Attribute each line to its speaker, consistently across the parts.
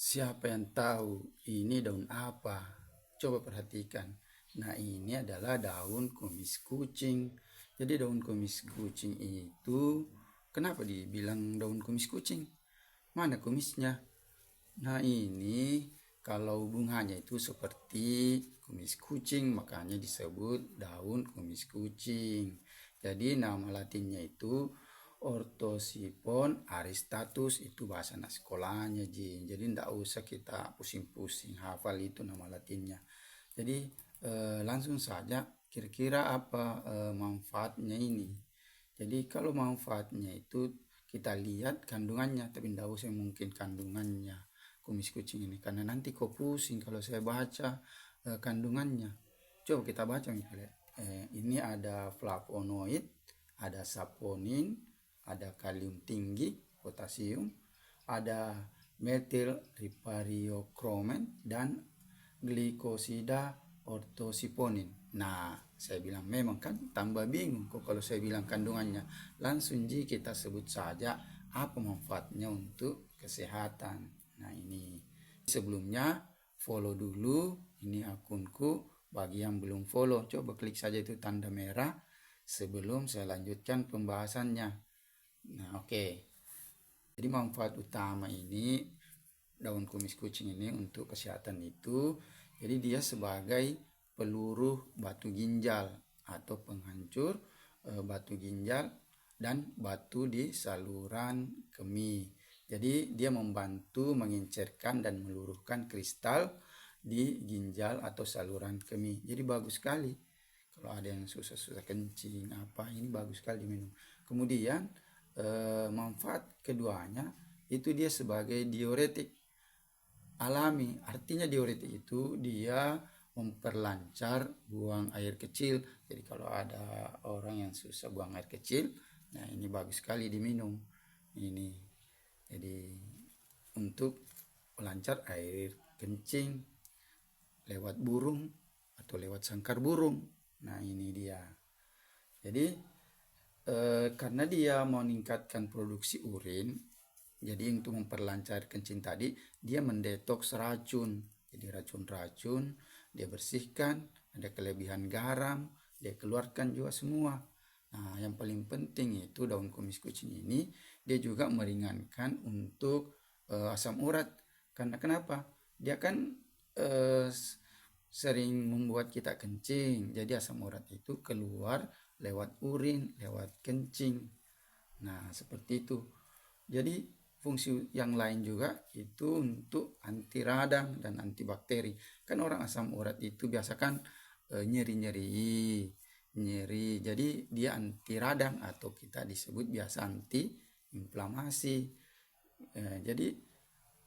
Speaker 1: Siapa yang tahu ini daun apa? Coba perhatikan. Nah, ini adalah daun kumis kucing. Jadi daun kumis kucing itu kenapa dibilang daun kumis kucing? Mana kumisnya? Nah, ini kalau bunganya itu seperti kumis kucing, makanya disebut daun kumis kucing. Jadi nama latinnya itu Orthosipon aristatus, itu bahasa anak sekolahnya Ji. Jadi tidak usah kita pusing-pusing hafal itu nama latinnya. Jadi langsung saja kira-kira apa manfaatnya ini. Jadi kalau manfaatnya itu kita lihat kandungannya, tapi tidak usah mungkin kandungannya kumis kucing ini, karena nanti kok pusing kalau saya baca kandungannya. Coba kita baca misalnya. Ini ada flavonoid, ada saponin, ada kalium tinggi, potasium, ada metil ripariokromen, dan glikosida ortosiponin. Nah, saya bilang memang kan tambah bingung kok kalau saya bilang kandungannya. Langsung kita sebut saja apa manfaatnya untuk kesehatan. Nah, ini sebelumnya follow dulu ini akunku. Bagi yang belum follow, coba klik saja itu tanda merah sebelum saya lanjutkan pembahasannya. Nah, oke. Jadi manfaat utama ini daun kumis kucing ini untuk kesehatan itu, jadi dia sebagai peluru batu ginjal atau penghancur batu ginjal dan batu di saluran kemih. Jadi dia membantu mengencerkan dan meluruhkan kristal di ginjal atau saluran kemih. Jadi bagus sekali. Kalau ada yang susah-susah kencing apa, ini bagus sekali diminum. Kemudian manfaat keduanya itu dia sebagai diuretik alami. Artinya diuretik itu dia memperlancar buang air kecil. Jadi kalau ada orang yang susah buang air kecil, nah ini bagus sekali diminum. Ini jadi untuk melancar air kencing lewat burung atau lewat sangkar burung. Nah, ini dia. Jadi karena dia meningkatkan produksi urin, jadi untuk memperlancar kencing tadi, dia mendetoks racun. Jadi racun-racun dia bersihkan, ada kelebihan garam, dia keluarkan juga semua. Nah, yang paling penting itu daun kumis kucing ini, dia juga meringankan untuk asam urat. Karena kenapa? Dia kan sering membuat kita kencing. Jadi asam urat itu keluar lewat urin, lewat kencing. Nah, seperti itu. Jadi fungsi yang lain juga itu untuk anti radang dan antibakteri. Kan orang asam urat itu biasa kan nyeri-nyeri, nyeri. Jadi dia anti radang atau kita disebut biasa anti inflamasi. Jadi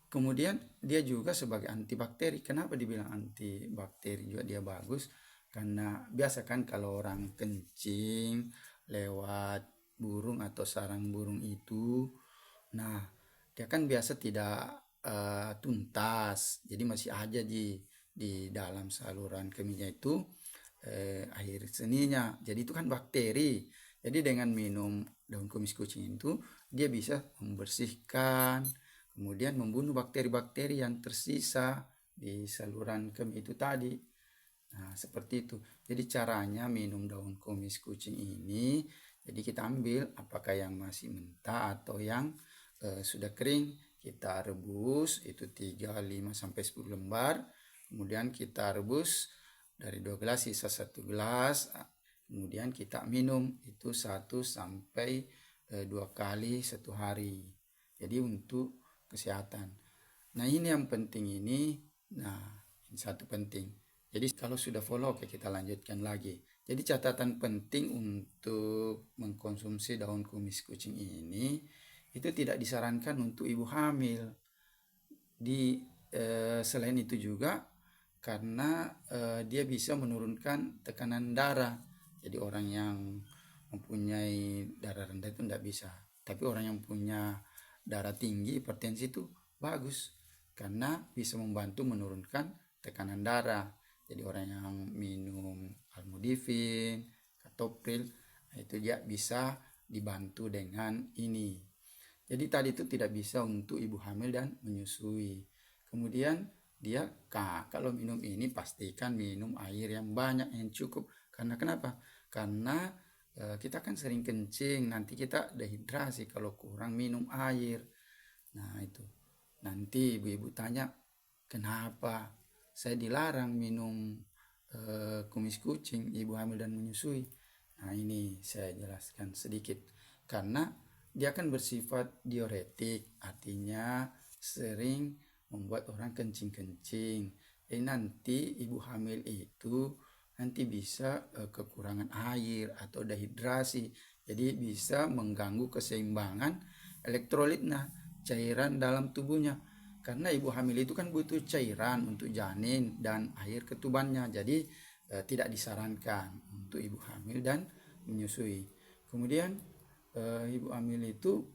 Speaker 1: kemudian dia juga sebagai antibakteri. Kenapa dibilang antibakteri juga dia bagus? Karena biasa kan kalau orang kencing lewat burung atau sarang burung itu, nah dia kan biasa tidak tuntas, jadi masih aja di dalam saluran kemihnya itu air seninya. Jadi itu kan bakteri. Jadi dengan minum daun kumis kucing itu dia bisa membersihkan, kemudian membunuh bakteri-bakteri yang tersisa di saluran kemih itu tadi. Nah, seperti itu. Jadi caranya minum daun kumis kucing ini, jadi kita ambil apakah yang masih mentah atau yang sudah kering, kita rebus itu 3, 5 sampai 10 lembar. Kemudian kita rebus dari 2 gelas sisa 1 gelas. Kemudian kita minum itu 1 sampai 2 kali 1 hari. Jadi untuk kesehatan. Nah, ini yang penting ini. Nah, ini satu penting. Jadi kalau sudah follow, oke kita lanjutkan lagi. Jadi catatan penting untuk mengkonsumsi daun kumis kucing ini, itu tidak disarankan untuk ibu hamil. Selain itu juga karena dia bisa menurunkan tekanan darah. Jadi orang yang mempunyai darah rendah itu tidak bisa. Tapi orang yang punya darah tinggi, hipertensi itu bagus karena bisa membantu menurunkan tekanan darah. Jadi orang yang minum almudivin, katopril, itu dia bisa dibantu dengan ini. Jadi tadi itu tidak bisa untuk ibu hamil dan menyusui. Kemudian dia kalau minum ini pastikan minum air yang banyak, yang cukup. Karena kenapa? Karena kita kan sering kencing, nanti kita dehidrasi kalau kurang minum air. Nah itu, nanti ibu-ibu tanya, kenapa saya dilarang minum kumis kucing, ibu hamil dan menyusui? Nah ini saya jelaskan sedikit. Karena dia kan bersifat diuretik, artinya sering membuat orang kencing-kencing. Jadi nanti ibu hamil itu nanti bisa kekurangan air atau dehidrasi. Jadi bisa mengganggu keseimbangan elektrolit, nah cairan dalam tubuhnya. Karena ibu hamil itu kan butuh cairan untuk janin dan air ketubannya. Jadi tidak disarankan untuk ibu hamil dan menyusui. Kemudian ibu hamil itu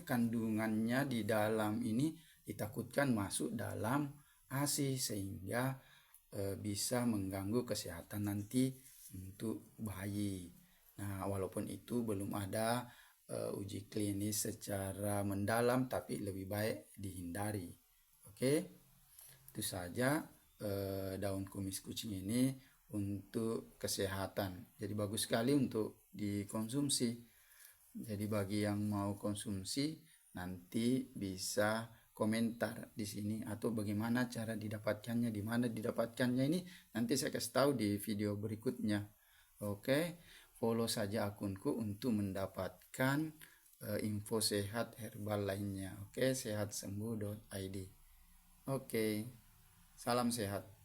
Speaker 1: kandungannya di dalam ini ditakutkan masuk dalam ASI sehingga bisa mengganggu kesehatan nanti untuk bayi. Nah, walaupun itu belum ada uji klinis secara mendalam, tapi lebih baik dihindari. Oke, itu saja daun kumis kucing ini untuk kesehatan. Jadi bagus sekali untuk dikonsumsi. Jadi bagi yang mau konsumsi nanti bisa komentar di sini atau bagaimana cara didapatkannya, di mana didapatkannya ini nanti saya kasih tahu di video berikutnya. Oke, follow saja akunku untuk mendapatkan info sehat herbal lainnya. Oke, sehatsembuh.id. Oke, salam sehat.